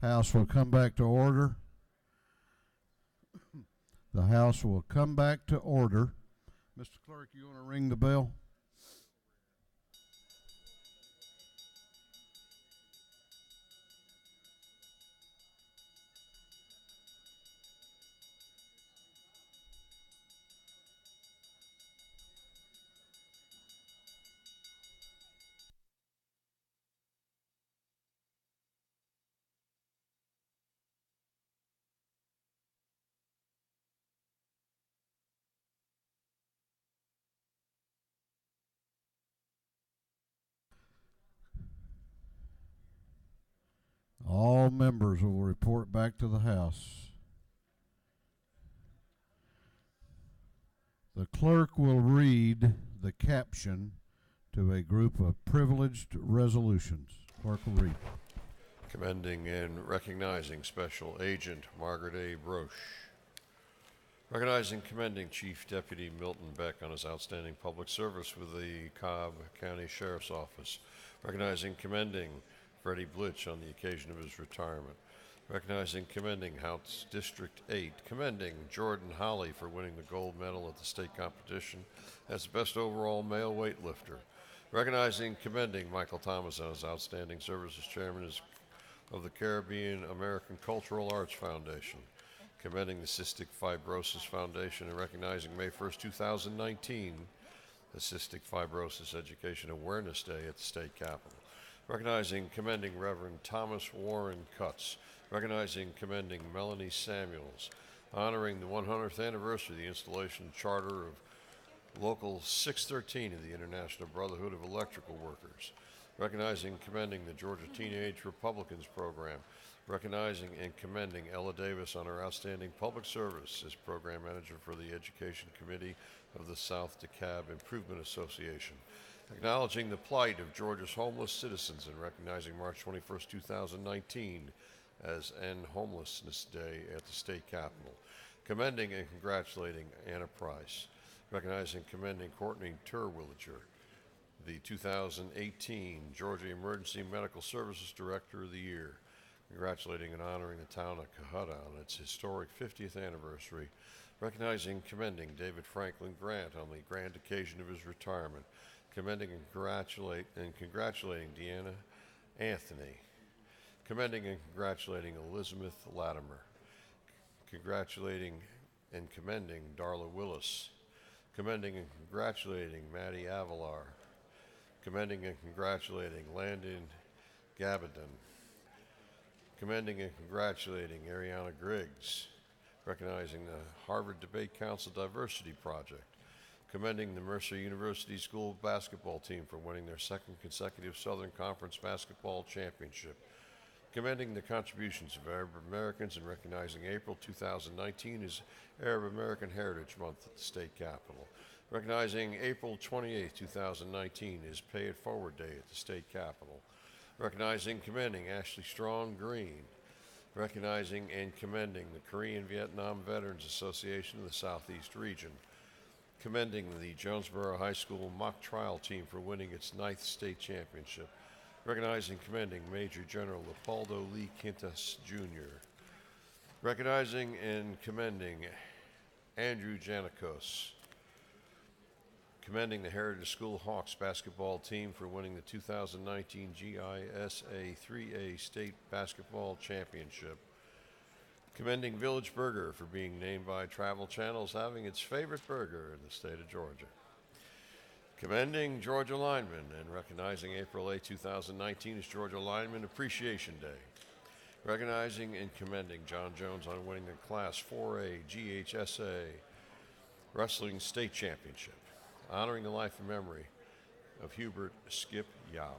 House will come back to order. The House will come back to order. Mr. Clerk, you want to ring the bell? All members will report back to the House. The clerk will read the caption to a group of privileged resolutions. Clerk will read. Commending and recognizing Special Agent Margaret A. Broche. Recognizing and commending Chief Deputy Milton Beck on his outstanding public service with the Cobb County Sheriff's Office. Recognizing and commending Freddie Blitch on the occasion of his retirement. Recognizing and commending House District 8. Commending Jordan Holly for winning the gold medal at the state competition as the best overall male weightlifter. Recognizing and commending Michael Thomas on his outstanding service as chairman of the Caribbean American Cultural Arts Foundation. Commending the Cystic Fibrosis Foundation and recognizing May 1st, 2019, the Cystic Fibrosis Education Awareness Day at the state capitol. Recognizing and commending Reverend Thomas Warren Cutts. Recognizing and commending Melanie Samuels. Honoring the 100th anniversary of the installation and charter of Local 613 of the International Brotherhood of Electrical Workers. Recognizing and commending the Georgia Teenage Republicans Program. Recognizing and commending Ella Davis on her outstanding public service as Program Manager for the Education Committee of the South DeKalb Improvement Association. Acknowledging the plight of Georgia's homeless citizens and recognizing March 21st, 2019 as End Homelessness Day at the state capitol. Commending and congratulating Anna Price. Recognizing and commending Courtney Terwilliger, the 2018 Georgia Emergency Medical Services Director of the Year. Congratulating and honoring the town of Cohutta on its historic 50th anniversary. Recognizing and commending David Franklin Grant on the grand occasion of his retirement. Commending and congratulating Deanna Anthony. Commending and congratulating Elizabeth Latimer. Congratulating and commending Darla Willis. Commending and congratulating Maddie Avalar. Commending and congratulating Landon Gabadon. Commending and congratulating Ariana Griggs. Recognizing the Harvard Debate Council Diversity Project. Commending the Mercer University School basketball team for winning their second consecutive Southern Conference basketball championship. Commending the contributions of Arab Americans and recognizing April 2019 as Arab American Heritage Month at the state capitol. Recognizing April 28, 2019 as Pay It Forward Day at the state capitol. Recognizing and commending Ashley Strong Green. Recognizing and commending the Korean Vietnam Veterans Association of the Southeast Region. Commending the Jonesboro High School mock trial team for winning its 9th state championship. Recognizing and commending Major General Leopoldo Lee Quintas, Jr. Recognizing and commending Andrew Janikos. Commending the Heritage School Hawks basketball team for winning the 2019 GISA 3A State Basketball Championship. Commending Village Burger for being named by Travel Channel as having its favorite burger in the state of Georgia. Commending Georgia Linemen and recognizing April 8, 2019 as Georgia Lineman Appreciation Day. Recognizing and commending John Jones on winning the Class 4A GHSA Wrestling State Championship. Honoring the life and memory of Hubert Skip Yao.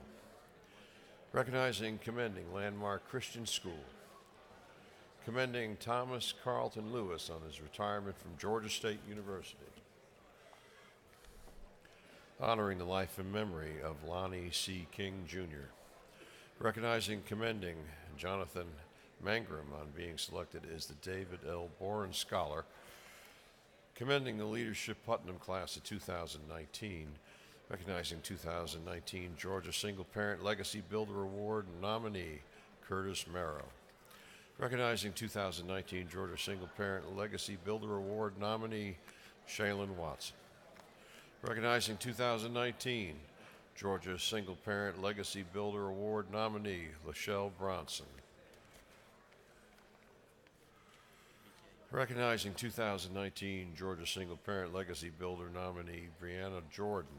Recognizing and commending Landmark Christian School. Commending Thomas Carlton Lewis on his retirement from Georgia State University. Honoring the life and memory of Lonnie C. King, Jr. Recognizing and commending Jonathan Mangrum on being selected as the David L. Boren Scholar. Commending the Leadership Putnam Class of 2019. Recognizing 2019 Georgia Single Parent Legacy Builder Award nominee Curtis Merrow. Recognizing 2019 Georgia Single Parent Legacy Builder Award nominee Shaylin Watson. Recognizing 2019 Georgia Single Parent Legacy Builder Award nominee Lachelle Bronson. Recognizing 2019 Georgia Single Parent Legacy Builder nominee Brianna Jordan.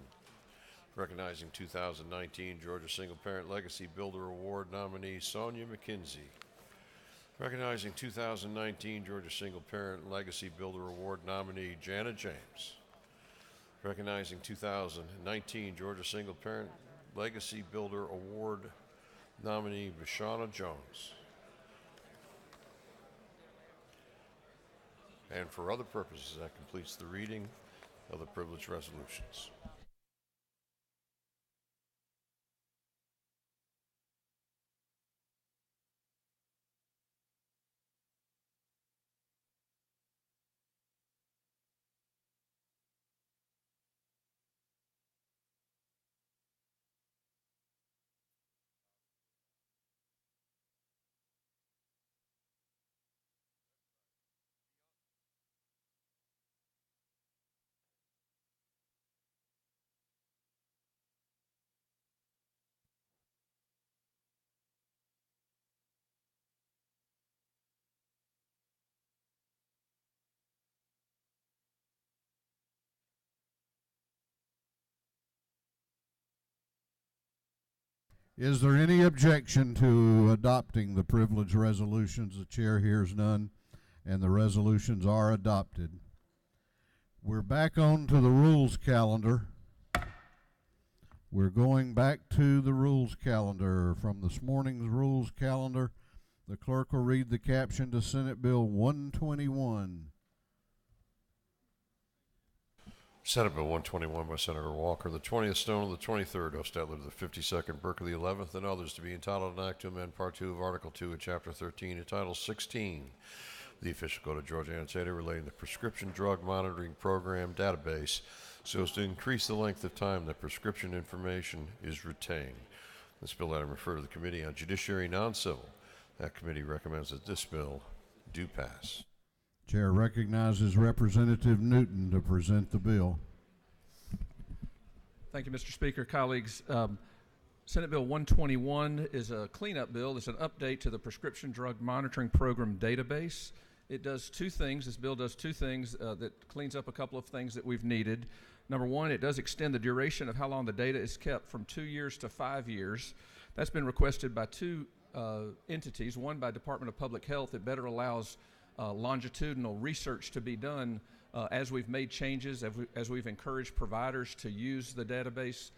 Recognizing 2019 Georgia Single Parent Legacy Builder Award nominee Sonia McKinsey. Recognizing 2019 Georgia Single Parent Legacy Builder Award nominee Jana James. Recognizing 2019 Georgia Single Parent Legacy Builder Award nominee Vashana Jones. And for other purposes, that completes the reading of the privilege resolutions. Is there any objection to adopting the privilege resolutions? The chair hears none, and the resolutions are adopted. We're back on to the rules calendar. We're going back to the rules calendar. From this morning's rules calendar, the clerk will read the caption to Senate Bill 121. Senate Bill 121 by Senator Walker, the 20th stone of the 23rd, Ostetler to the 52nd, Burke of the 11th, and others, to be entitled an act to amend Part 2 of Article 2 of Chapter 13 of Title 16, the official code of Georgia annotated relating to the prescription drug monitoring program database, so as to increase the length of time that prescription information is retained. This bill item referred to the Committee on Judiciary Non-Civil. That committee recommends that this bill do pass. Chair recognizes Representative Newton to present the bill. Thank you, Mr. Speaker. Colleagues, Senate Bill 121 is a cleanup bill. It's an update to the Prescription Drug Monitoring Program database. It does two things. This bill does two things that cleans up a couple of things that we've needed. Number one, it does extend the duration of how long the data is kept from 2 years to 5 years. That's been requested by two entities, one by Department of Public Health. It better allows longitudinal research to be done as we've made changes, as we've encouraged providers to use the database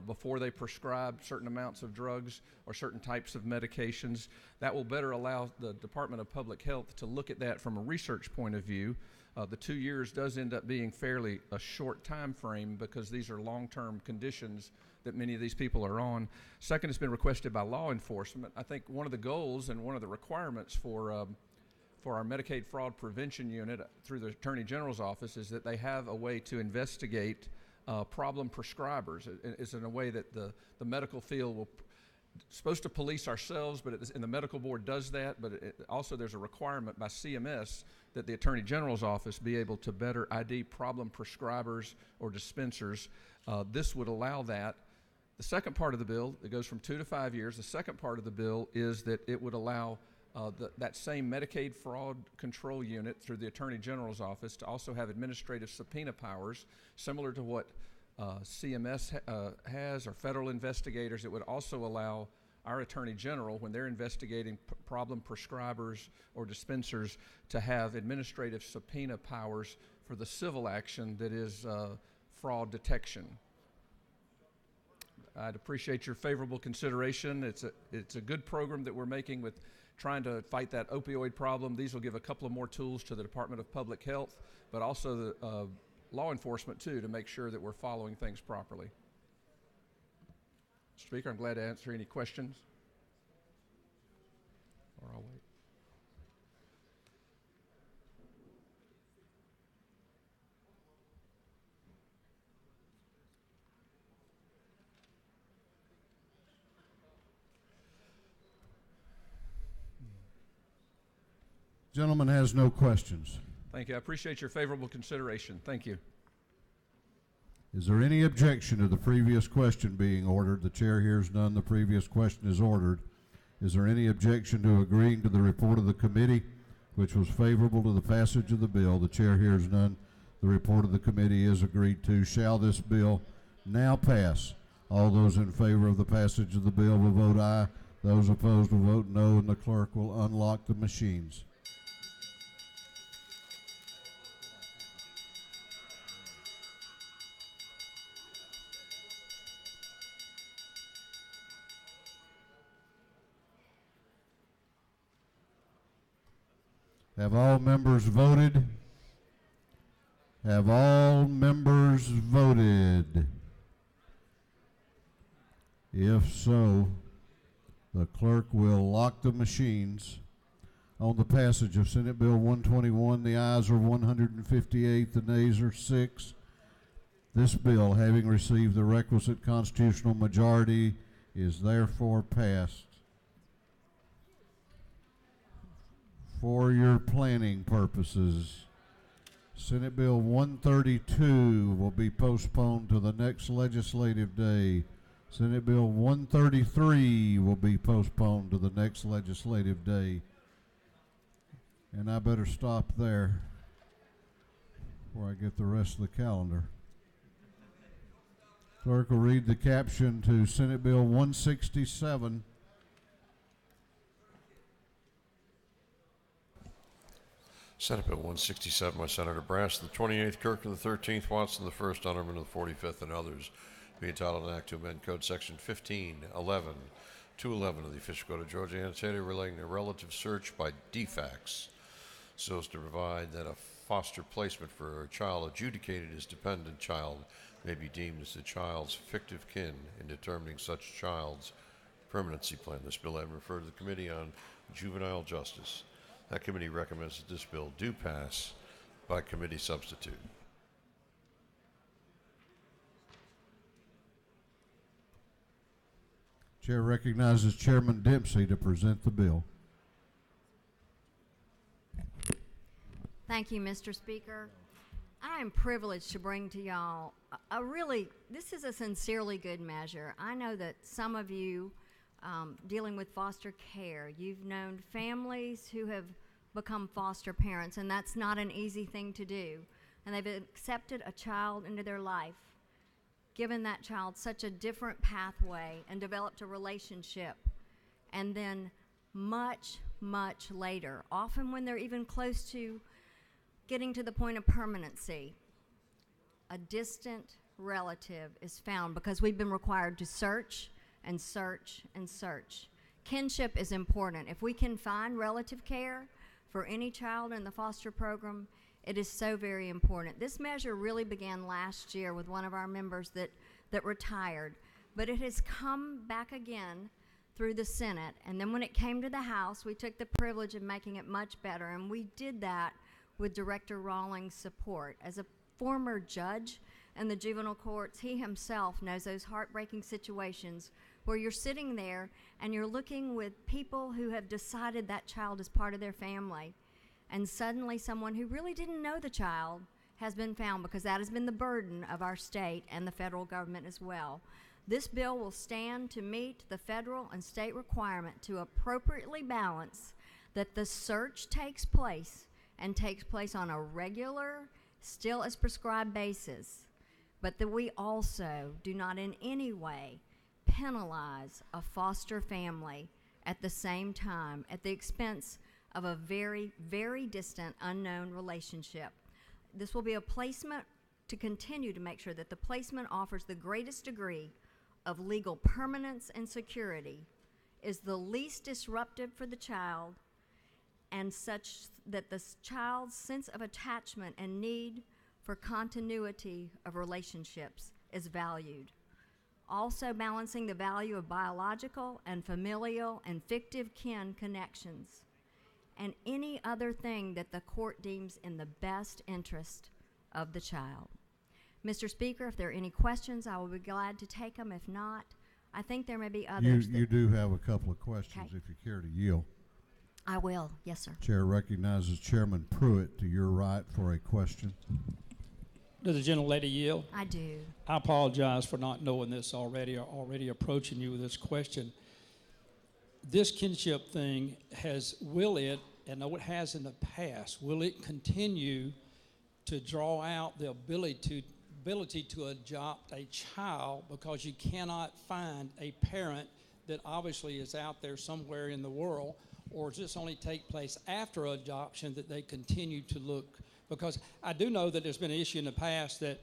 before they prescribe certain amounts of drugs or certain types of medications. That will better allow the Department of Public Health to look at that from a research point of view. The 2 years does end up being fairly a short time frame because these are long-term conditions that many of these people are on. Second, it's been requested by law enforcement. I think one of the goals and one of the requirements for our Medicaid Fraud Prevention Unit through the Attorney General's office is that they have a way to investigate problem prescribers. It's in a way that the medical field will supposed to police ourselves, and the medical board does that, but also there's a requirement by CMS that the Attorney General's office be able to better ID problem prescribers or dispensers. This would allow that. The second part of the bill, it goes from 2 to 5 years. The second part of the bill is that it would allow that same Medicaid Fraud Control Unit through the Attorney General's office to also have administrative subpoena powers, similar to what CMS has, or federal investigators. It would also allow our Attorney General, when they're investigating problem prescribers or dispensers, to have administrative subpoena powers for the civil action that is fraud detection. I'd appreciate your favorable consideration. It's a good program that we're making with trying to fight that opioid problem. These will give a couple of more tools to the Department of Public Health, but also the law enforcement too, to make sure that we're following things properly. Mr. Speaker, I'm glad to answer any questions, or I'll wait. Gentleman has no questions. Thank you. I appreciate your favorable consideration. Thank you. Is there any objection to the previous question being ordered? The chair hears none. The previous question is ordered. Is there any objection to agreeing to the report of the committee, which was favorable to the passage of the bill? The chair hears none. The report of the committee is agreed to. Shall this bill now pass? All those in favor of the passage of the bill will vote aye. Those opposed will vote no, and the clerk will unlock the machines. Have all members voted? Have all members voted? If so, the clerk will lock the machines. On the passage of Senate Bill 121, the ayes are 158, the nays are 6. This bill, having received the requisite constitutional majority, is therefore passed. For your planning purposes, Senate Bill 132 will be postponed to the next legislative day. Senate Bill 133 will be postponed to the next legislative day. And I better stop there before I get the rest of the calendar. Clerk will read the caption to Senate Bill 167. Senate Bill 167 by Senator Brass, the 28th Kirk of the 13th Watson, the 1st Honorman of the 45th, and others, be entitled an act to amend Code Section 1511, 211 of the Official Code of Georgia, annotated relating to relative search by defects, so as to provide that a foster placement for a child adjudicated as dependent child may be deemed as the child's fictive kin in determining such child's permanency plan. This bill having referred to the Committee on Juvenile Justice. That committee recommends that this bill do pass by committee substitute. Chair recognizes Chairman Dempsey to present the bill. Thank you, Mr. Speaker. I am privileged to bring to y'all this is a sincerely good measure. I know that some of you dealing with foster care, you've known families who have become foster parents, and that's not an easy thing to do. And they've accepted a child into their life, given that child such a different pathway, and developed a relationship. And then much, much later, often when they're even close to getting to the point of permanency, a distant relative is found because we've been required to search and search and search. Kinship is important. If we can find relative care for any child in the foster program, it is so very important. This measure really began last year with one of our members that retired, but it has come back again through the Senate. And then when it came to the House, we took the privilege of making it much better, and we did that with Director Rawlings' support. As a former judge in the juvenile courts, he himself knows those heartbreaking situations where you're sitting there and you're looking with people who have decided that child is part of their family, and suddenly someone who really didn't know the child has been found, because that has been the burden of our state and the federal government as well. This bill will stand to meet the federal and state requirement to appropriately balance that the search takes place and takes place on a regular, still as prescribed basis, but that we also do not in any way penalize a foster family at the same time at the expense of a very, very distant, unknown relationship. This will be a placement to continue to make sure that the placement offers the greatest degree of legal permanence and security, is the least disruptive for the child, and such that the child's sense of attachment and need for continuity of relationships is valued. Also balancing the value of biological and familial and fictive kin connections, and any other thing that the court deems in the best interest of the child. Mr. Speaker, if there are any questions, I will be glad to take them. If not, I think there may be others. You do have a couple of questions, Okay. if you care to yield. I will. Yes, sir. Chair recognizes Chairman Pruitt to your right for a question. Does the gentlelady yield? I do. I apologize for not knowing this already or already approaching you with this question. This kinship thing will it, and I know it has in the past, will it continue to draw out the ability to adopt a child because you cannot find a parent that obviously is out there somewhere in the world, or does this only take place after adoption that they continue to look? Because I do know that there's been an issue in the past that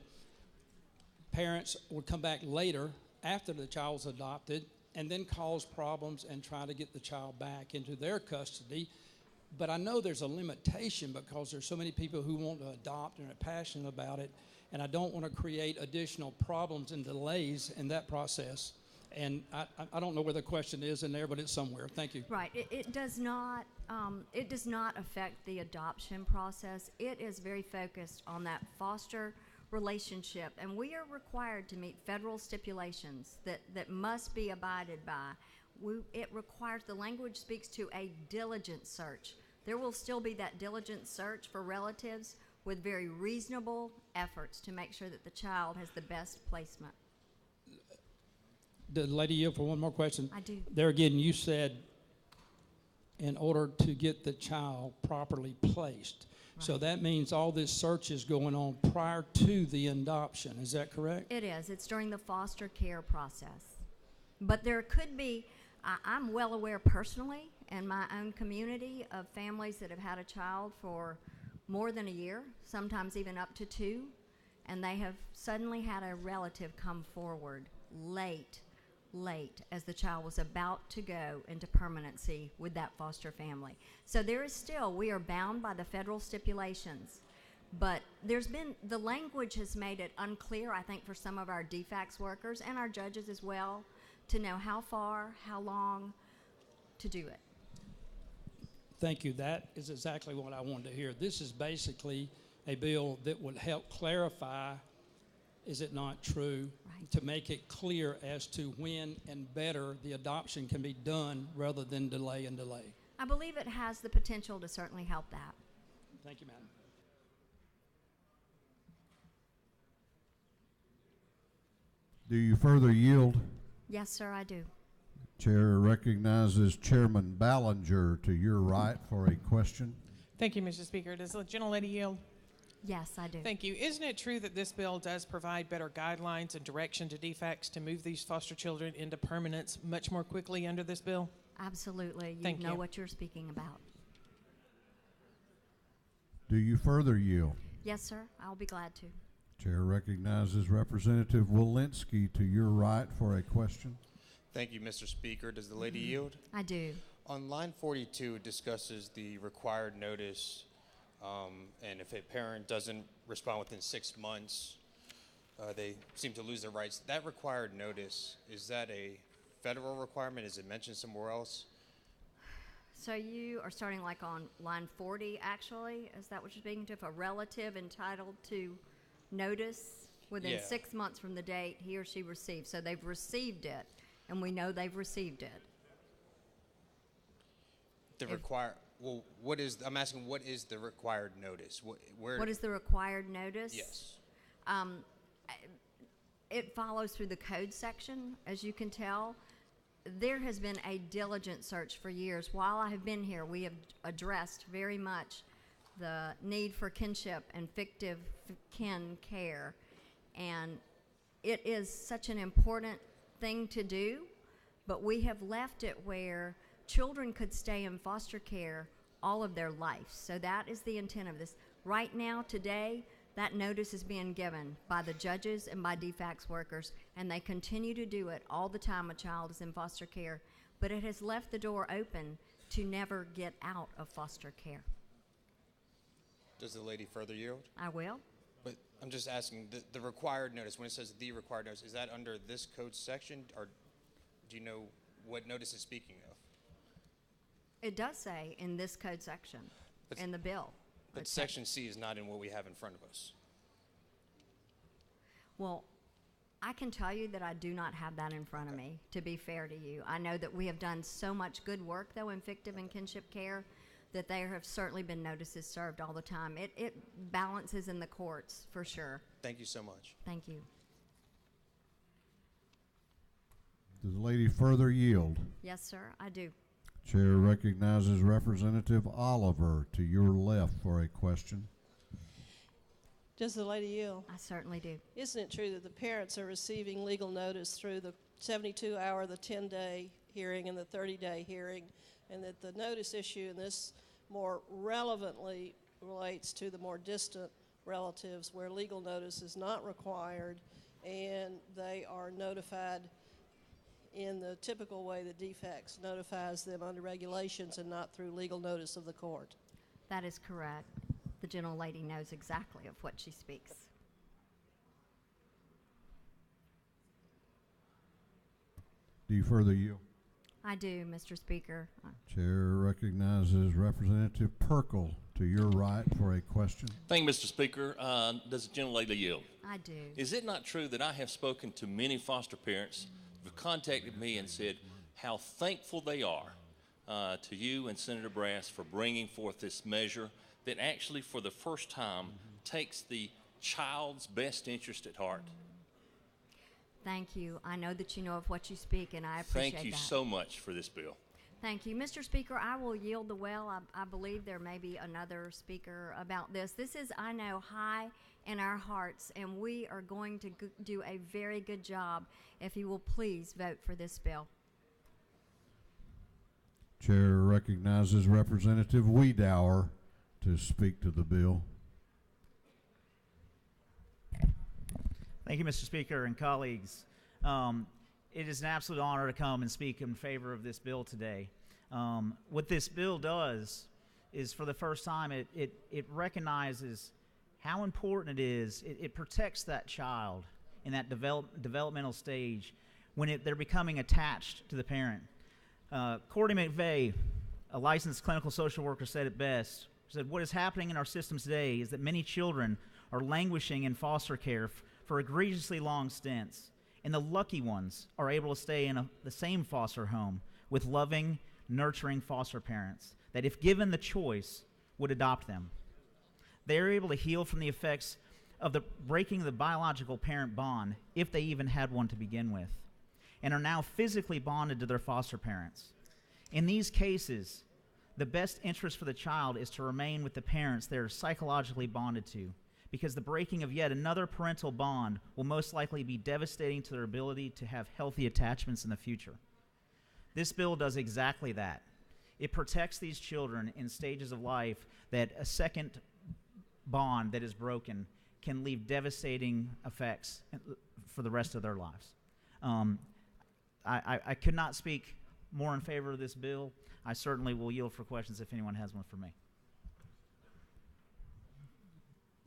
parents would come back later after the child was adopted and then cause problems and try to get the child back into their custody. But I know there's a limitation because there's so many people who want to adopt and are passionate about it, and I don't want to create additional problems and delays in that process. And I don't know where the question is in there, but it's somewhere. Thank you. Right. It does not affect the adoption process. It is very focused on that foster relationship, and we are required to meet federal stipulations that must be abided by. It requires, the language speaks to a diligent search. There will still be that diligent search for relatives with very reasonable efforts to make sure that the child has the best placement. The lady yield for one more question. I do. There again, you said in order to get the child properly placed. Right. So that means all this search is going on prior to the adoption. Is that correct? It is. It's during the foster care process. But there could be, I'm well aware personally in my own community of families that have had a child for more than a year, sometimes even up to 2, and they have suddenly had a relative come forward late as the child was about to go into permanency with that foster family. So there is still, we are bound by the federal stipulations, but the language has made it unclear, I think, for some of our DFACS workers and our judges as well, to know how far, how long to do it. Thank you. That is exactly what I wanted to hear. This is basically a bill that would help clarify, is it not true, right, to make it clear as to when and better the adoption can be done rather than delay and delay. I believe it has the potential to certainly help that. Thank you, madam. Do you further yield? Yes, sir, I do. Chair recognizes Chairman Ballinger to your right for a question. Thank you, Mr. Speaker. Does the gentlelady yield? Yes, I do. Thank you. Isn't it true that this bill does provide better guidelines and direction to DFACS to move these foster children into permanence much more quickly under this bill? Absolutely. Thank You know you. what you're speaking about. Do you further yield? Yes, sir. I'll be glad to. Chair recognizes Representative Walensky to your right for a question. Thank you, Mr. Speaker. Does the lady yield? I do. On line 42, it discusses the required notice, and if a parent doesn't respond within 6 months, they seem to lose their rights. That required notice, is that a federal requirement? Is it mentioned somewhere else? So you are starting like on line 40, actually? Is that what you're speaking to? If a relative entitled to notice within 6 months from the date he or she received. So they've received it, and we know they've received it. I'm asking, what is the required notice? What is the required notice? Yes. It follows through the code section, as you can tell. There has been a diligent search for years. While I have been here, we have addressed very much the need for kinship and fictive kin care. And it is such an important thing to do, but we have left it where children could stay in foster care all of their life. So that is the intent of this. Right now, today, that notice is being given by the judges and by DFACS workers, and they continue to do it all the time a child is in foster care. But it has left the door open to never get out of foster care. Does the lady further yield? I will. But I'm just asking, the required notice, when it says the required notice, is that under this code section, or do you know what notice it's speaking of? It does say in this code section, in the bill. But Section C is not in what we have in front of us. Well, I can tell you that I do not have that in front of me, to be fair to you. I know that we have done so much good work, though, in fictive and kinship care, that there have certainly been notices served all the time. It balances in the courts, for sure. Thank you so much. Thank you. Does the lady further yield? Yes, sir, I do. Chair recognizes Representative Oliver to your left for a question. Does the lady yield? I certainly do. Isn't it true that the parents are receiving legal notice through the 72-hour, the 10-day hearing, and the 30-day hearing, and that the notice issue in this more relevantly relates to the more distant relatives where legal notice is not required and they are notified in the typical way that DFACS notifies them under regulations and not through legal notice of the court? That is correct. The gentlelady knows exactly of what she speaks. Do you further yield? I do, Mr. Speaker. Chair recognizes Representative Perkle to your right for a question. Thank you, Mr. Speaker. Does the gentlelady yield? I do. Is it not true that I have spoken to many foster parents who have contacted me and said how thankful they are to you and Senator Brass for bringing forth this measure that actually for the first time takes the child's best interest at heart? Thank you. I know that you know of what you speak, and I appreciate that. Thank you so much for this bill. Thank you. Mr. Speaker, I will yield the well. I believe there may be another speaker about this. This is, I know, high in our hearts, and we are going to do a very good job if you will please vote for this bill. Chair recognizes Representative Wiedauer to speak to the bill. Thank you, Mr. Speaker and colleagues. It is an absolute honor to come and speak in favor of this bill today. What this bill does is, for the first time, it recognizes how important it is. It protects that child in that developmental stage when they're becoming attached to the parent. Courtney McVeigh, a licensed clinical social worker, said it best. She said, "What is happening in our systems today is that many children are languishing in foster care for egregiously long stints, and the lucky ones are able to stay in the same foster home with loving, nurturing foster parents that, if given the choice, would adopt them. They are able to heal from the effects of the breaking of the biological parent bond, if they even had one to begin with, and are now physically bonded to their foster parents. In these cases, the best interest for the child is to remain with the parents they are psychologically bonded to, because the breaking of yet another parental bond will most likely be devastating to their ability to have healthy attachments in the future." This bill does exactly that. It protects these children in stages of life that a second bond that is broken can leave devastating effects for the rest of their lives. I could not speak more in favor of this bill. I certainly will yield for questions if anyone has one for me.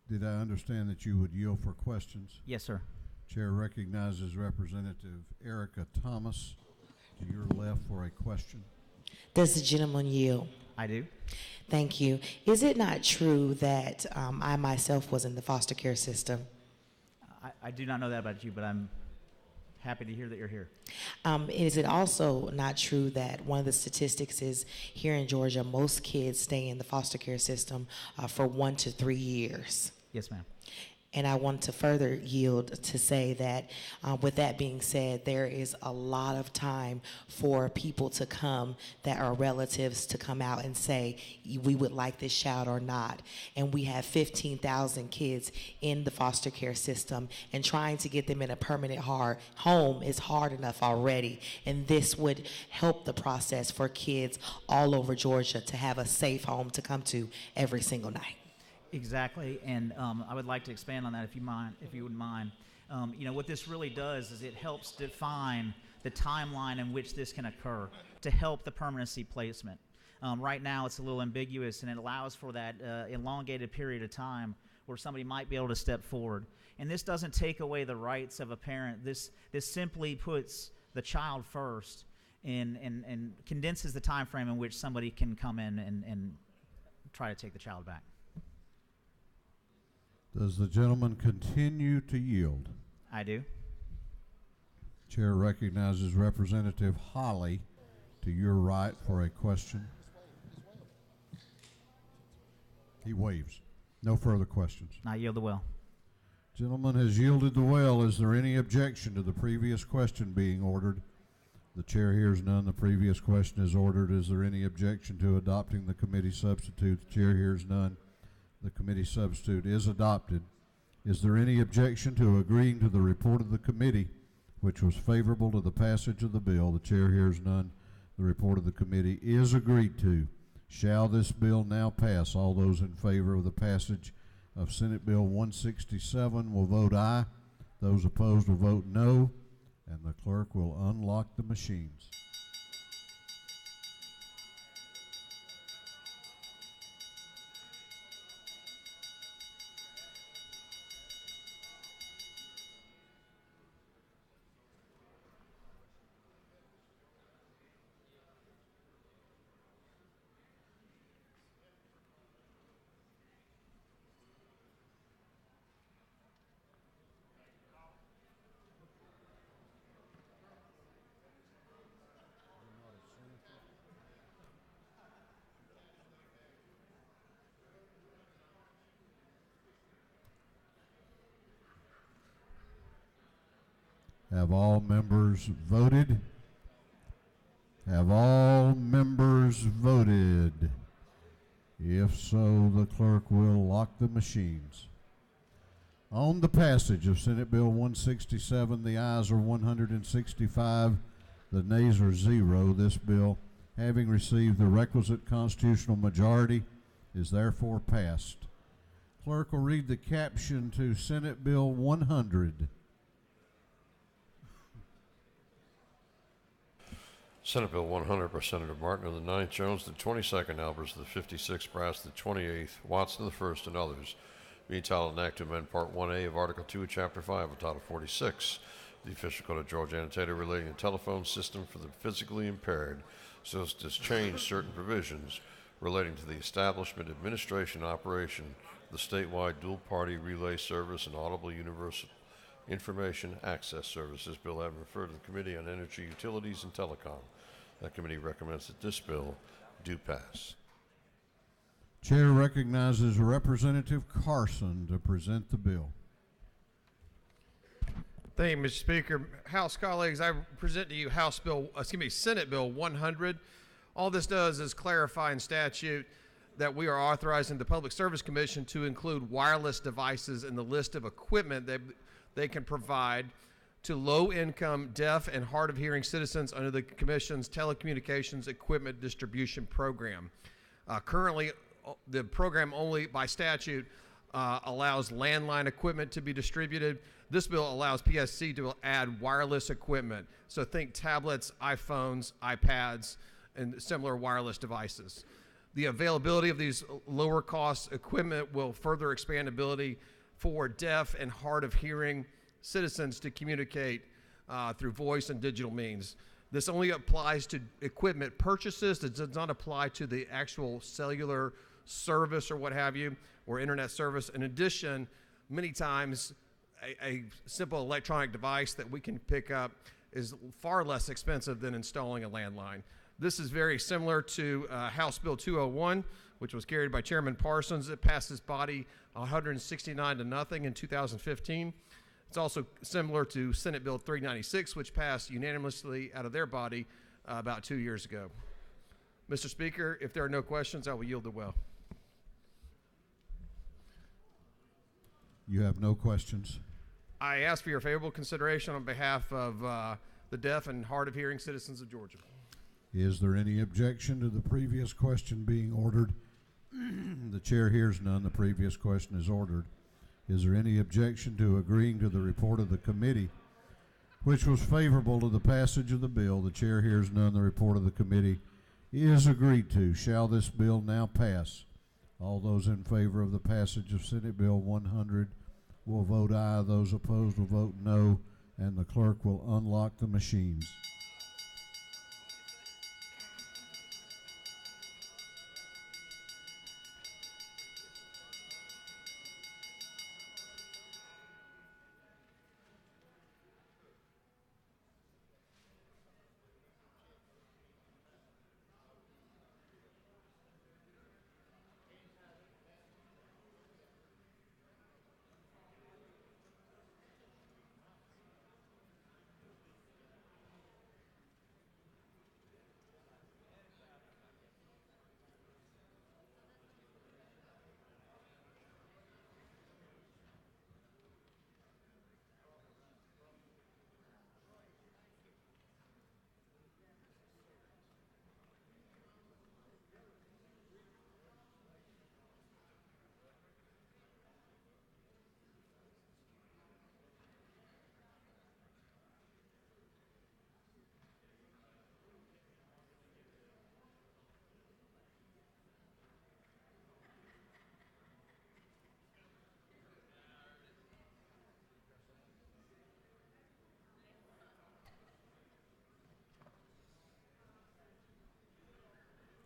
Did I understand that you would yield for questions? Yes, sir. Chair recognizes Representative Erica Thomas to your left for a question. Does the gentleman yield? I do. Thank you. Is it not true that I myself was in the foster care system? I do not know that about you, but I'm happy to hear that you're here. Is it also not true that one of the statistics is here in Georgia, most kids stay in the foster care system for 1 to 3 years? Yes, ma'am. And I want to further yield to say that with that being said, there is a lot of time for people to come that are relatives to come out and say, we would like this child or not. And we have 15,000 kids in the foster care system, and trying to get them in a permanent home is hard enough already. And this would help the process for kids all over Georgia to have a safe home to come to every single night. Exactly, and I would like to expand on that if you wouldn't mind. What this really does is it helps define the timeline in which this can occur to help the permanency placement. Right now it's a little ambiguous, and it allows for that elongated period of time where somebody might be able to step forward. And this doesn't take away the rights of a parent. This simply puts the child first and condenses the time frame in which somebody can come in and try to take the child back. Does the gentleman continue to yield? I do. Chair recognizes Representative Holly to your right for a question. He waves. No further questions. I yield the will. Gentleman has yielded the well. Is there any objection to the previous question being ordered? The chair hears none. The previous question is ordered. Is there any objection to adopting the committee substitute? The chair hears none. The committee substitute is adopted. Is there any objection to agreeing to the report of the committee, which was favorable to the passage of the bill? The chair hears none. The report of the committee is agreed to. Shall this bill now pass? All those in favor of the passage of Senate Bill 167 will vote aye. Those opposed will vote no. And the clerk will unlock the machines. Have all members voted? Have all members voted? If so, the clerk will lock the machines. On the passage of Senate Bill 167, the ayes are 165, the nays are 0. This bill, having received the requisite constitutional majority, is therefore passed. Clerk will read the caption to Senate Bill 100. Senate Bill 100 by Senator Martin of the 9th, Jones the 22nd, Albers of the 56th, Brass the 28th, Watson the 1st, and others. Being titled an act to amend Part 1A of Article 2 of Chapter 5 of Title 46, the official code of Georgia annotated relating a telephone system for the physically impaired, so as to change certain provisions relating to the establishment, administration, and operation of the statewide dual-party relay service and audible universal information access service. This bill having referred to the Committee on Energy, Utilities, and Telecom. That committee recommends that this bill do pass. Chair recognizes Representative Carson to present the bill. Thank you, Mr. Speaker. House colleagues, I present to you Senate Bill 100. All this does is clarify in statute that we are authorizing the Public Service Commission to include wireless devices in the list of equipment that they can provide to low-income deaf and hard-of-hearing citizens under the Commission's Telecommunications Equipment Distribution Program. Currently, the program only, by statute, allows landline equipment to be distributed. This bill allows PSC to add wireless equipment. So think tablets, iPhones, iPads, and similar wireless devices. The availability of these lower-cost equipment will further expand ability for deaf and hard-of-hearing citizens to communicate through voice and digital means. This only applies to equipment purchases. It does not apply to the actual cellular service or what have you, or internet service. In addition, many times a simple electronic device that we can pick up is far less expensive than installing a landline. This is very similar to House Bill 201, which was carried by Chairman Parsons. It passed this body 169-0 in 2015. It's also similar to Senate Bill 396, which passed unanimously out of their body about 2 years ago. Mr. Speaker, if there are no questions, I will yield the well. You have no questions. I ask for your favorable consideration on behalf of the deaf and hard-of-hearing citizens of Georgia. Is there any objection to the previous question being ordered? The chair hears none. The previous question is ordered. Is there any objection to agreeing to the report of the committee, which was favorable to the passage of the bill? The chair hears none. The report of the committee is agreed to. Shall this bill now pass? All those in favor of the passage of Senate Bill 100 will vote aye. Those opposed will vote no, and the clerk will unlock the machines.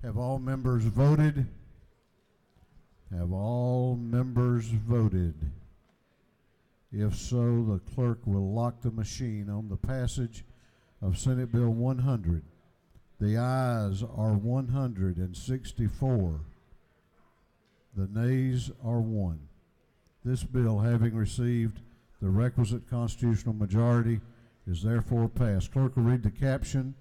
Have all members voted? Have all members voted? If so, the clerk will lock the machine on the passage of Senate Bill 100. The ayes are 164. The nays are 1. This bill, having received the requisite constitutional majority, is therefore passed. Clerk will read the caption.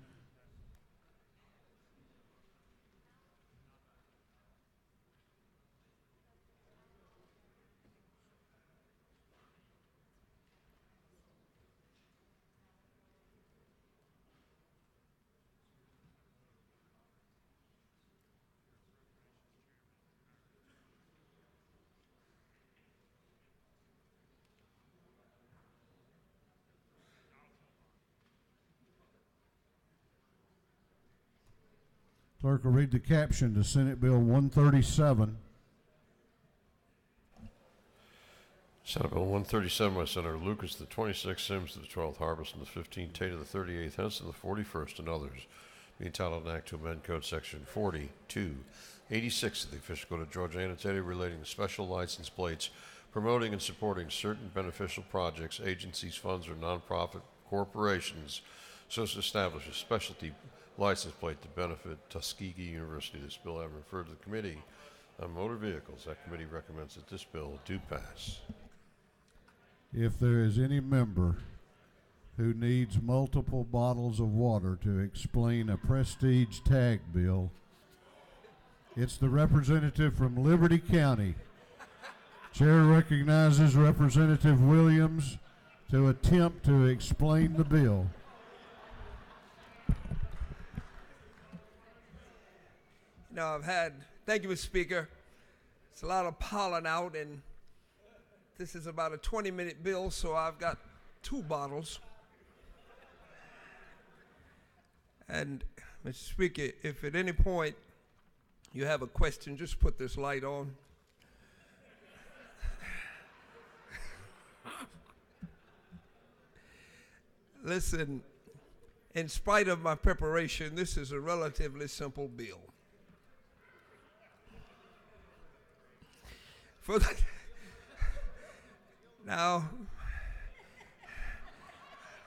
Clerk will read the caption to Senate Bill 137. Senate Bill 137 by Senator Lucas, the 26th Sims, the 12th Harbison, the 15th Tate, the 38th Henson, the 41st, and others. Being entitled an act to amend Code Section 4286 of the Official Code of Georgia annotated relating to special license plates, promoting and supporting certain beneficial projects, agencies, funds, or nonprofit corporations so as to establish a specialty license plate to benefit Tuskegee University. This bill having referred to the Committee on Motor Vehicles. That committee recommends that this bill do pass. If there is any member who needs multiple bottles of water to explain a prestige tag bill, it's the representative from Liberty County. Chair recognizes Representative Williams to attempt to explain the bill. Thank you, Mr. Speaker. It's a lot of pollen out, and this is about a 20-minute bill, so I've got 2 bottles. And, Mr. Speaker, if at any point you have a question, just put this light on. Listen, in spite of my preparation, this is a relatively simple bill. Now,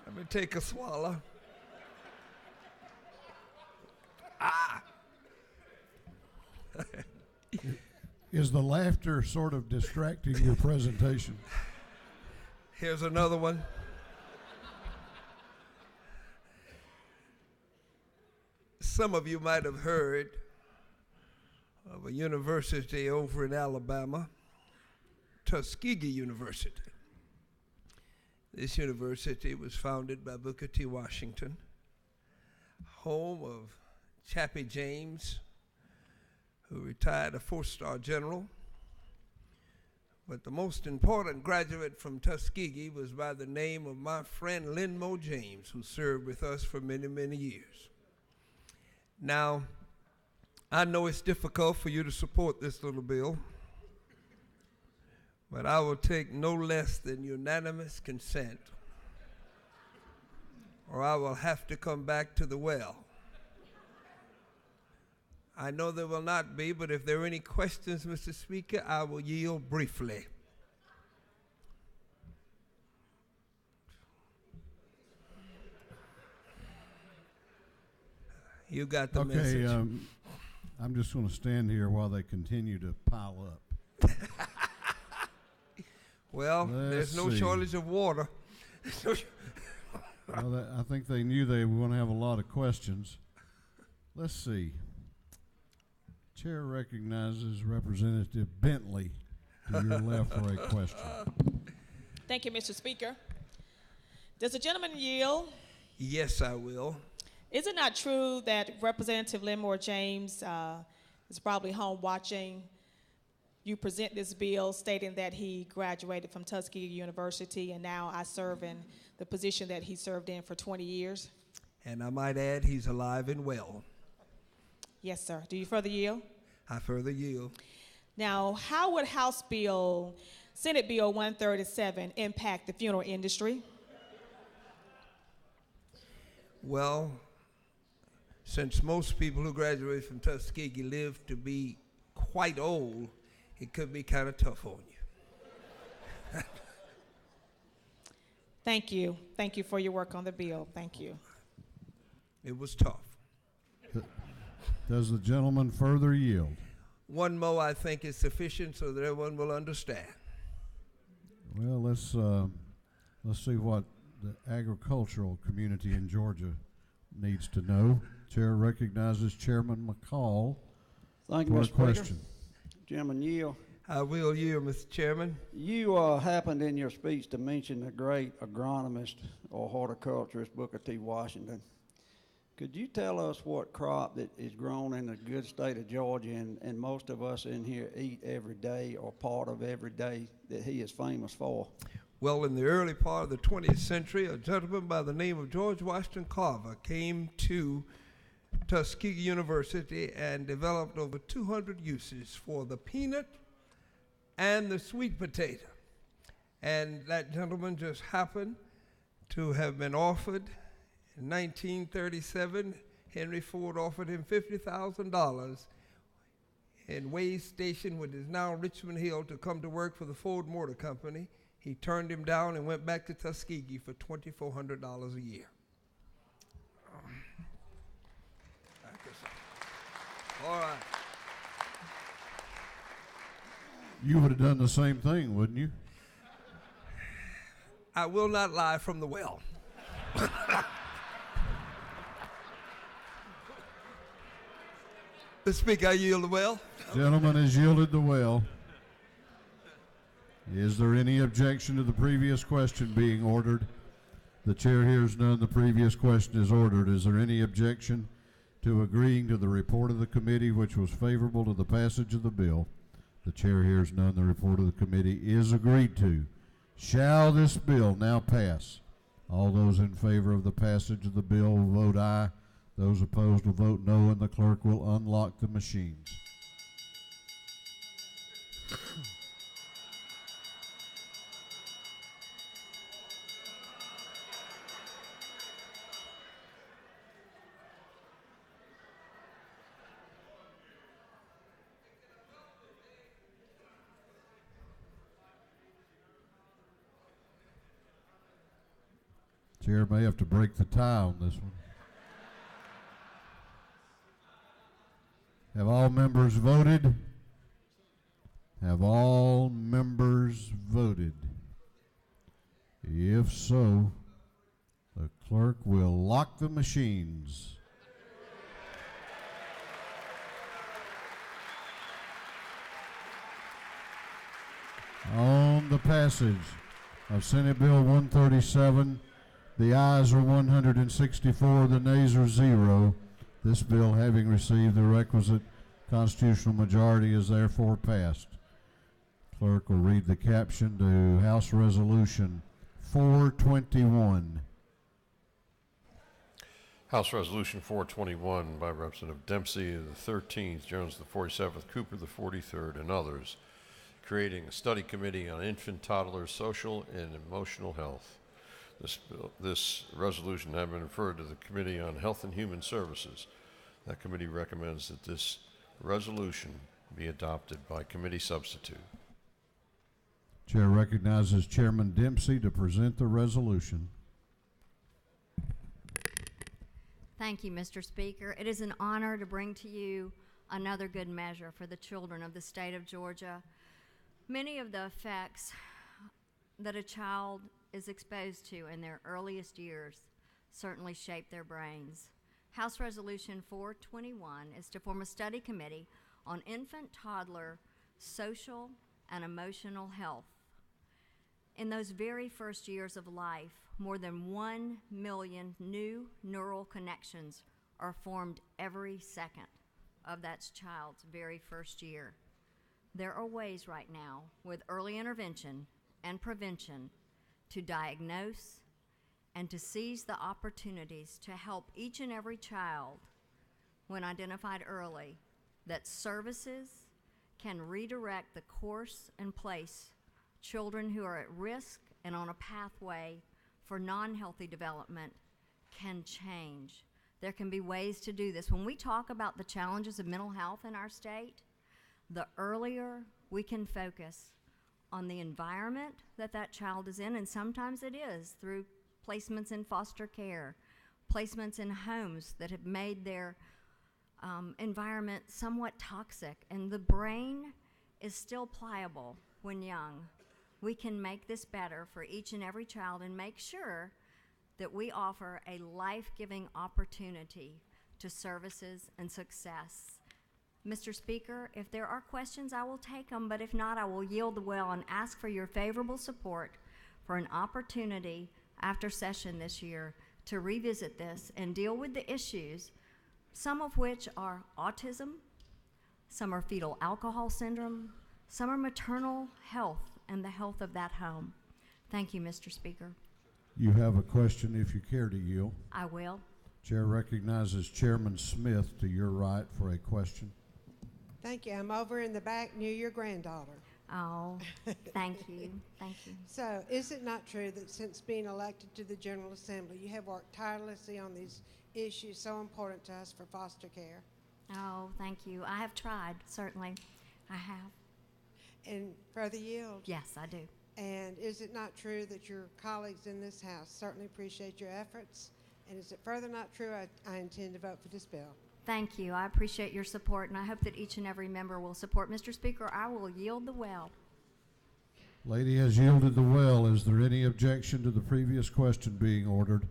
let me take a swallow. Is the laughter sort of distracting your presentation? Here's another one. Some of you might have heard of a university over in Alabama, Tuskegee University. This university was founded by Booker T. Washington, home of Chappie James, who retired a 4-star general. But the most important graduate from Tuskegee was by the name of my friend Linmo James, who served with us for many, many years. Now, I know it's difficult for you to support this little bill, but I will take no less than unanimous consent, or I will have to come back to the well. I know there will not be, but if there are any questions, Mr. Speaker, I will yield briefly. You got the message. Okay, I'm just going to stand here while they continue to pile up. Well, there's no shortage of water. Well, I think they knew they were going to have a lot of questions. Let's see. Chair recognizes Representative Bentley to your left for a question. Thank you, Mr. Speaker. Does the gentleman yield? Yes, I will. Is it not true that Representative Linmore James is probably home watching you present this bill, stating that he graduated from Tuskegee University and now I serve in the position that he served in for 20 years? And I might add, he's alive and well. Yes, sir. Do you further yield? I further yield. Now, how would Senate Bill 137 impact the funeral industry? Well, since most people who graduate from Tuskegee live to be quite old, it could be kind of tough on you. Thank you. Thank you for your work on the bill. Thank you. It was tough. Does the gentleman further yield? One more, I think, is sufficient so that everyone will understand. Well, let's see what the agricultural community in Georgia needs to know. Chair recognizes Chairman McCall Thank you, for a Mr. Speaker. question. Chairman yield. I will yield, Mr. Chairman. You happened in your speech to mention the great agronomist or horticulturist Booker T. Washington. Could you tell us what crop that is grown in the good state of Georgia and most of us in here eat every day or part of every day that he is famous for? Well, in the early part of the 20th century, a gentleman by the name of George Washington Carver came to Tuskegee University and developed over 200 uses for the peanut and the sweet potato. And that gentleman just happened to have been offered in 1937. Henry Ford offered him $50,000 in Way's Station, which is now Richmond Hill, to come to work for the Ford Motor Company. He turned him down and went back to Tuskegee for $2,400 a year. All right. You would have done the same thing, wouldn't you? I will not lie from the well. Mr. Speaker, I yield the well. Gentleman has yielded the well. Is there any objection to the previous question being ordered? The chair hears none. The previous question is ordered. Is there any objection to agreeing to the report of the committee, which was favorable to the passage of the bill? The chair hears none. The report of the committee is agreed to. Shall this bill now pass? All those in favor of the passage of the bill will vote aye. Those opposed will vote no, and the clerk will unlock the machines. Chair may have to break the tie on this one. Have all members voted? Have all members voted? If so, the clerk will lock the machines. On the passage of Senate Bill 137, the ayes are 164, the nays are 0. This bill, having received the requisite constitutional majority, is therefore passed. Clerk will read the caption to House Resolution 421. House Resolution 421 by Representative Dempsey, the 13th, Jones, the 47th, Cooper, the 43rd, and others, creating a study committee on infant, toddler, social, and emotional health. This resolution has been referred to the Committee on Health and Human Services. That committee recommends that this resolution be adopted by committee substitute. Chair recognizes Chairman Dempsey to present the resolution. Thank you, Mr. Speaker. It is an honor to bring to you another good measure for the children of the state of Georgia. Many of the effects that a child is exposed to in their earliest years certainly shape their brains. House Resolution 421 is to form a study committee on infant, toddler, social, and emotional health. In those very first years of life, more than 1 million new neural connections are formed every second of that child's very first year. There are ways right now with early intervention and prevention to diagnose and to seize the opportunities to help each and every child, when identified early, that services can redirect the course and place children who are at risk and on a pathway for non-healthy development can change. There can be ways to do this. When we talk about the challenges of mental health in our state, the earlier we can focus on the environment that that child is in, and sometimes it is through placements in foster care, placements in homes that have made their environment somewhat toxic, and the brain is still pliable when young. We can make this better for each and every child and make sure that we offer a life-giving opportunity to services and success. Mr. Speaker, if there are questions, I will take them, but if not, I will yield the well and ask for your favorable support for an opportunity after session this year to revisit this and deal with the issues, some of which are autism, some are fetal alcohol syndrome, some are maternal health and the health of that home. Thank you, Mr. Speaker. You have a question if you care to yield. I will. Chair recognizes Chairman Smith to your right for a question. Thank you. I'm over in the back near your granddaughter. Oh, thank you. Thank you. So, is it not true that since being elected to the General Assembly, you have worked tirelessly on these issues so important to us for foster care? Oh, thank you. I have tried, certainly. I have. And further yield? Yes, I do. And is it not true that your colleagues in this House certainly appreciate your efforts? And is it further not true I intend to vote for this bill? Thank you. I appreciate your support, and I hope that each and every member will support. Mr. Speaker, I will yield the well. Lady has yielded the well. Is there any objection to the previous question being ordered?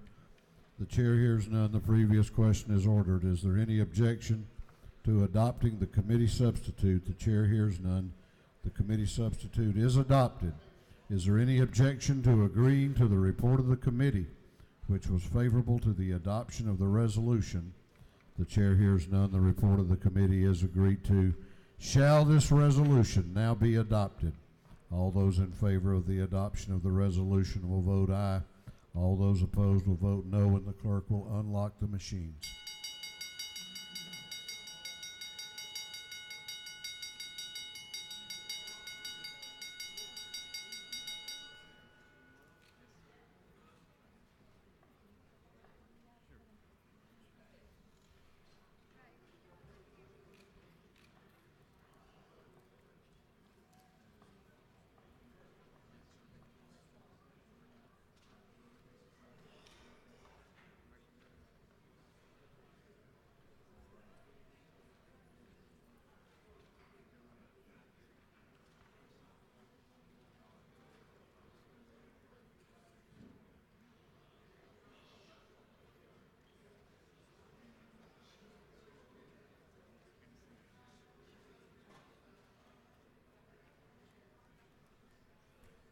The chair hears none. The previous question is ordered. Is there any objection to adopting the committee substitute? The chair hears none. The committee substitute is adopted. Is there any objection to agreeing to the report of the committee, which was favorable to the adoption of the resolution? The chair hears none. The report of the committee is agreed to. Shall this resolution now be adopted? All those in favor of the adoption of the resolution will vote aye. All those opposed will vote no, and the clerk will unlock the machines.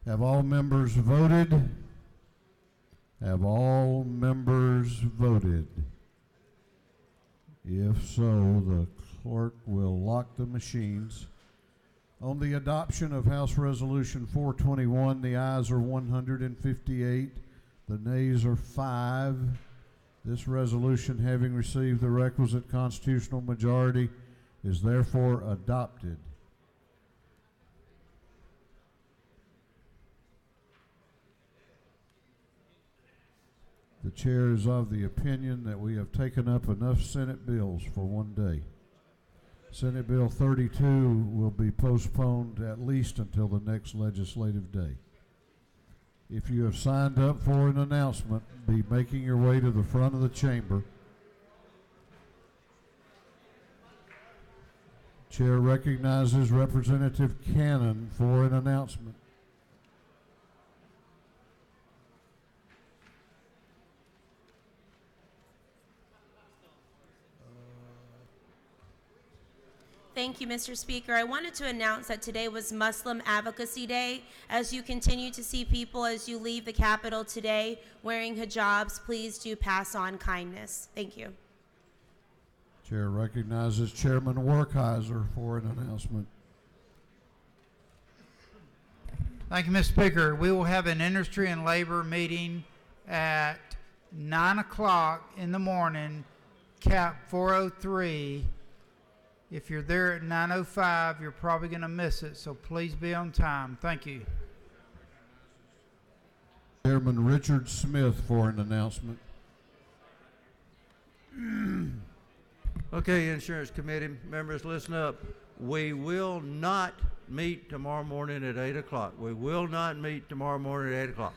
Have all members voted? Have all members voted? If so, the clerk will lock the machines. On the adoption of House Resolution 421, the ayes are 158, the nays are 5. This resolution, having received the requisite constitutional majority, is therefore adopted. The chair is of the opinion that we have taken up enough Senate bills for one day. Senate Bill 32 will be postponed at least until the next legislative day. If you have signed up for an announcement, be making your way to the front of the chamber. Chair recognizes Representative Cannon for an announcement. Thank you, Mr. Speaker. I wanted to announce that today was Muslim Advocacy Day. As you continue to see people as you leave the Capitol today wearing hijabs, please do pass on kindness. Thank you. Chair recognizes Chairman Werkheiser for an announcement. Thank you, Mr. Speaker. We will have an industry and labor meeting at 9 o'clock in the morning, CAP 403. If you're there at 9:05, you're probably going to miss it, so please be on time. Thank you. Chairman Richard Smith for an announcement. Okay, Insurance Committee members, listen up. We will not meet tomorrow morning at 8 o'clock. We will not meet tomorrow morning at 8 o'clock.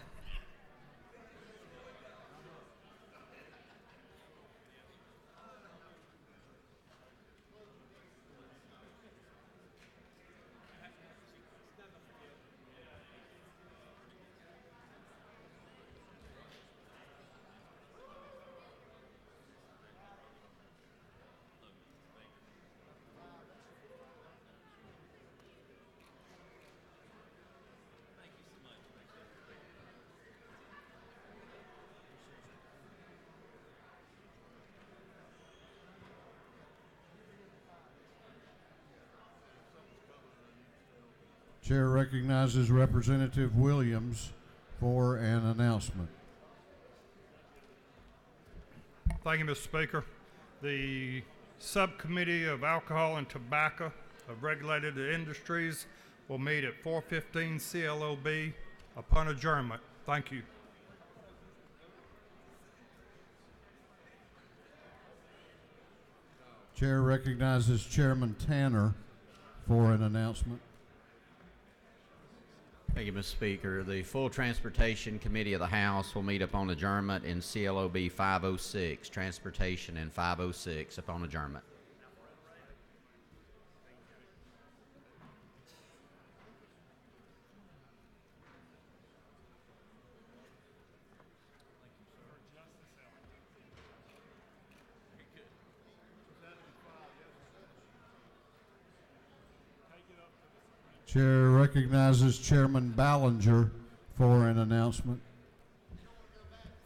Chair recognizes Representative Williams for an announcement. Thank you, Mr. Speaker. The Subcommittee of Alcohol and Tobacco of Regulated Industries will meet at 4:15 CLOB upon adjournment. Thank you. Chair recognizes Chairman Tanner for an announcement. Thank you, Mr. Speaker. The Full Transportation Committee of the House will meet upon adjournment in CLOB 506, Transportation in 506 upon adjournment. Chair recognizes Chairman Ballinger for an announcement.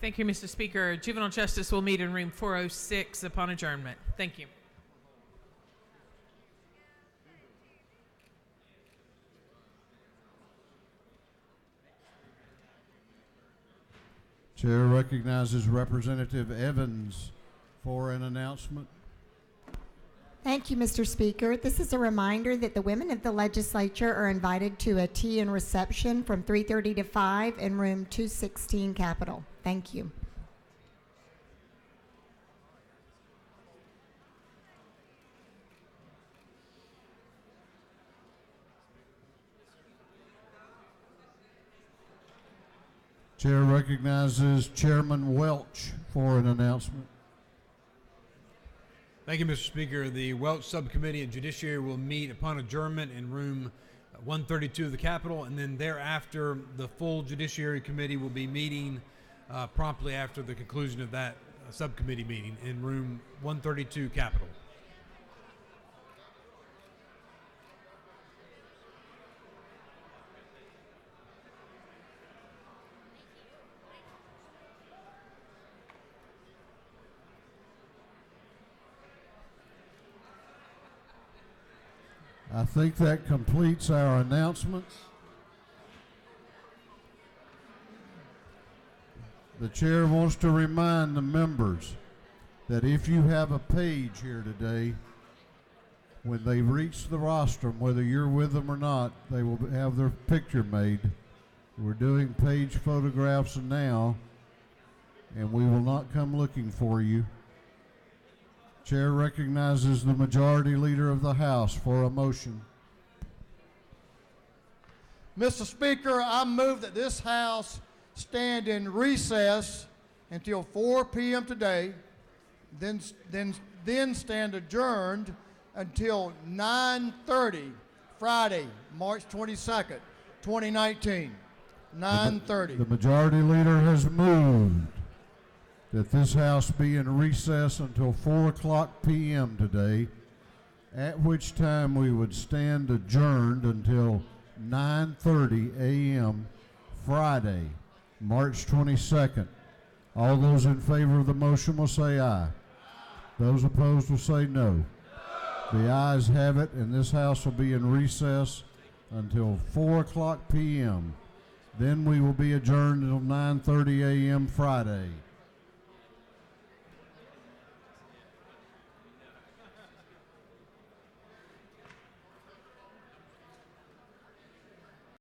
Thank you, Mr. Speaker. Juvenile Justice will meet in room 406 upon adjournment. Thank you. Chair recognizes Representative Evans for an announcement. Thank you, Mr. Speaker. This is a reminder that the women of the legislature are invited to a tea and reception from 3:30 to 5 in room 216 Capitol. Thank you. Chair recognizes Chairman Welch for an announcement. Thank you, Mr. Speaker. The Welch Subcommittee and Judiciary will meet upon adjournment in room 132 of the Capitol, and then thereafter the full Judiciary Committee will be meeting promptly after the conclusion of that subcommittee meeting in room 132 Capitol. I think that completes our announcements. The chair wants to remind the members that if you have a page here today, when they reach the rostrum, whether you're with them or not, they will have their picture made. We're doing page photographs now, and we will not come looking for you. Chair recognizes the Majority Leader of the House for a motion. Mr. Speaker, I move that this House stand in recess until 4 p.m. today, then stand adjourned until 9:30 Friday, March 22nd, 2019. 9:30. The Majority Leader has moved that this House be in recess until 4 o'clock p.m. today, at which time we would stand adjourned until 9:30 a.m. Friday, March 22nd. All those in favor of the motion will say aye. Those opposed will say no. The ayes have it, and this House will be in recess until 4 o'clock p.m. Then we will be adjourned until 9:30 a.m. Friday.